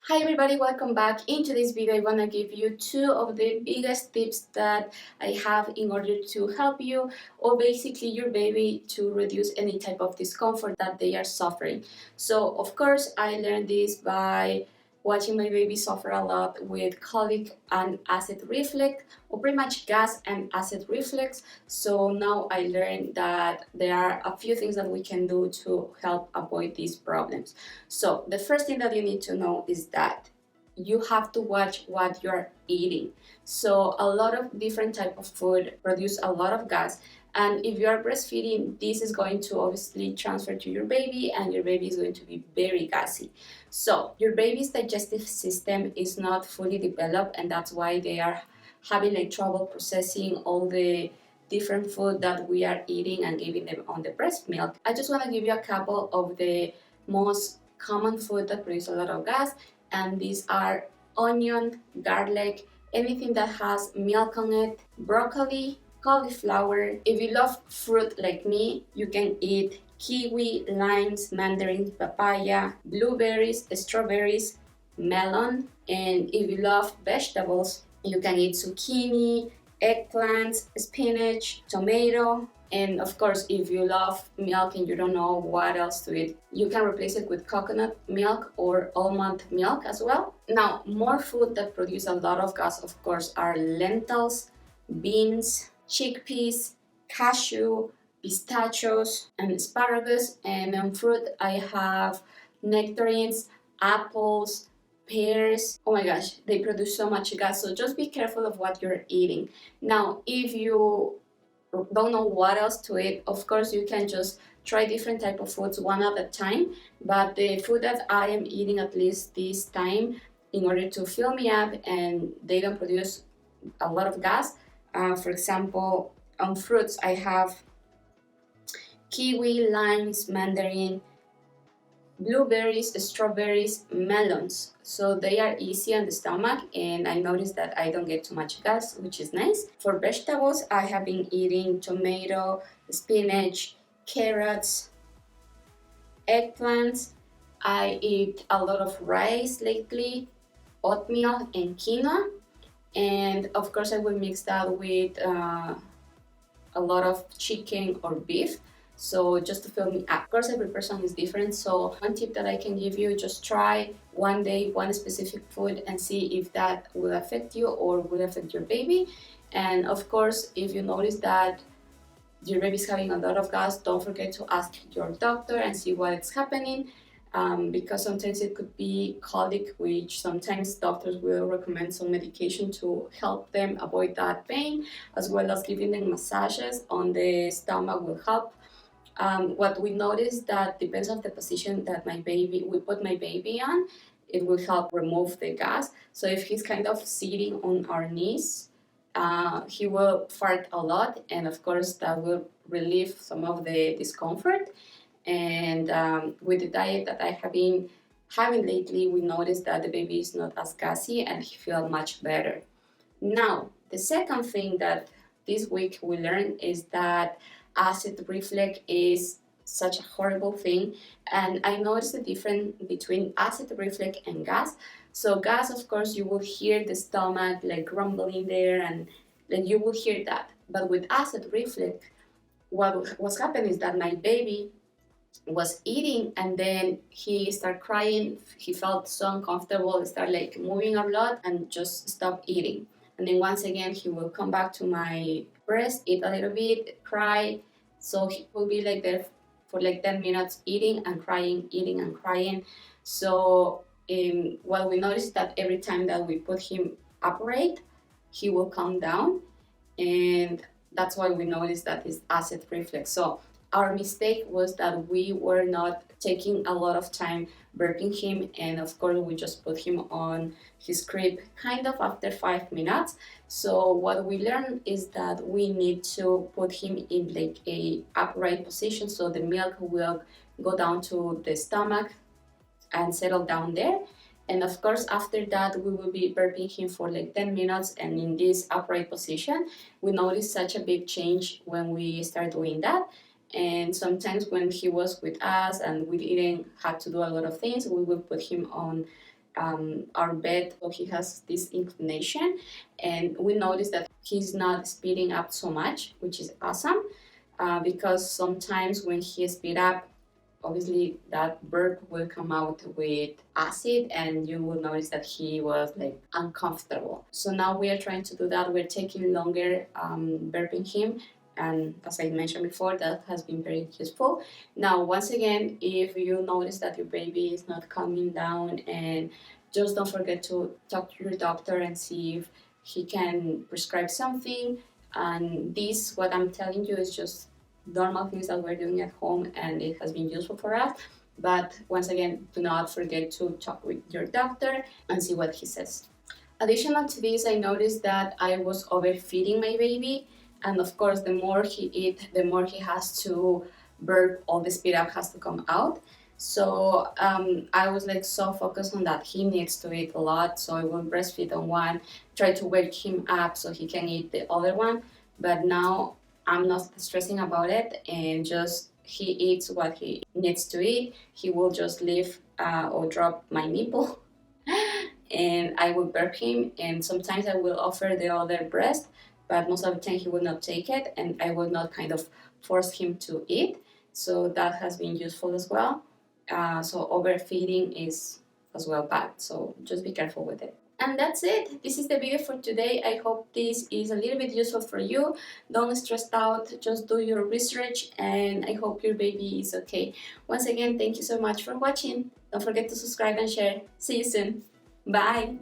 Hi everybody, welcome back. In today's video I want to give you two of the biggest tips that I have in order to help you or basically your baby to reduce any type of discomfort that they are suffering. So of course I learned this by watching my baby suffer a lot with colic and acid reflux, or pretty much gas and acid reflux. So now I learned that there are a few things that we can do to help avoid these problems. So the first thing that you need to know is that you have to watch what you're eating. So a lot of different type of food produce a lot of gas, and if you are breastfeeding, this is going to obviously transfer to your baby and your baby is going to be very gassy. So your baby's digestive system is not fully developed, and that's why they are having like trouble processing all the different food that we are eating and giving them on the breast milk. I just want to give you a couple of the most common food that produce a lot of gas, and these are onion, garlic, anything that has milk on it, broccoli, cauliflower. If you love fruit like me, you can eat kiwi, limes, mandarins, papaya, blueberries, strawberries, melon. And if you love vegetables, you can eat zucchini, eggplants, spinach, tomato, and of course, if you love milk and you don't know what else to eat, you can replace it with coconut milk or almond milk as well. Now, more food that produce a lot of gas, of course, are lentils, beans, chickpeas, cashew, pistachios, and asparagus. And on fruit, I have nectarines, apples, pears. Oh my gosh, they produce so much gas. So just be careful of what you're eating. Now, if you don't know what else to eat, of course you can just try different type of foods one at a time, but the food that I am eating at least this time in order to fill me up and they don't produce a lot of gas, for example, on fruits I have kiwi, limes, mandarin, blueberries, strawberries, melons. So they are easy on the stomach, and I noticed that I don't get too much gas, which is nice. For vegetables, I have been eating tomato, spinach, carrots, eggplants. I eat a lot of rice lately, oatmeal, and quinoa. And of course, I will mix that with a lot of chicken or beef, so just to fill me up. Of course every person is different, so one tip that I can give you, just try one day one specific food and see if that will affect you or will affect your baby. And of course if you notice that your baby is having a lot of gas, don't forget to ask your doctor and see what's happening, because sometimes it could be colic, which sometimes doctors will recommend some medication to help them avoid that pain, as well as giving them massages on the stomach will help. What we noticed that depends on the position that we put my baby on, it will help remove the gas. So if he's kind of sitting on our knees, he will fart a lot, and of course that will relieve some of the discomfort. And with the diet that I have been having lately, we noticed that the baby is not as gassy and he feels much better. Now, the second thing that this week we learned is that acid reflux is such a horrible thing, and I noticed the difference between acid reflux and gas. So gas, of course, you will hear the stomach like grumbling there, and then you will hear that. But with acid reflux, what was happening is that my baby was eating and then he started crying. He felt so uncomfortable, started like moving a lot and just stopped eating. And then once again he will come back to my breast, eat a little bit, cry. So he will be like there for like 10 minutes eating and crying, eating and crying. So what we noticed that every time that we put him upright, he will calm down, and that's why we noticed that it's acid reflux. So our mistake was that we were not taking a lot of time burping him, and of course we just put him on his crib kind of after 5 minutes. So what we learned is that we need to put him in like a upright position so the milk will go down to the stomach and settle down there. And of course, after that, we will be burping him for like 10 minutes. And in this upright position, we noticed such a big change when we start doing that. And sometimes when he was with us and we didn't have to do a lot of things, we would put him on our bed, so he has this inclination, and we noticed that he's not speeding up so much, which is awesome, because sometimes when he speed up, obviously that burp will come out with acid, and you will notice that he was like uncomfortable. So now we are trying to do that. We're taking longer burping him, and as I mentioned before, that has been very useful. Now, once again, if you notice that your baby is not calming down, and just don't forget to talk to your doctor and see if he can prescribe something. And this, what I'm telling you, is just normal things that we're doing at home, and it has been useful for us. But once again, do not forget to talk with your doctor and see what he says. Additional to this, I noticed that I was overfeeding my baby, and of course, the more he eats, the more he has to burp, all the spit up has to come out. So I was like so focused on that. He needs to eat a lot, so I will breastfeed on one, try to wake him up so he can eat the other one. But now I'm not stressing about it, and just he eats what he needs to eat. He will just leave or drop my nipple and I will burp him, and sometimes I will offer the other breast, but most of the time he will not take it, and I will not kind of force him to eat. So that has been useful as well. So overfeeding is as well bad, so just be careful with it. And that's it. This is the video for today. I hope this is a little bit useful for you. Don't stress out, just do your research, and I hope your baby is okay. Once again, thank you so much for watching. Don't forget to subscribe and share. See you soon. Bye.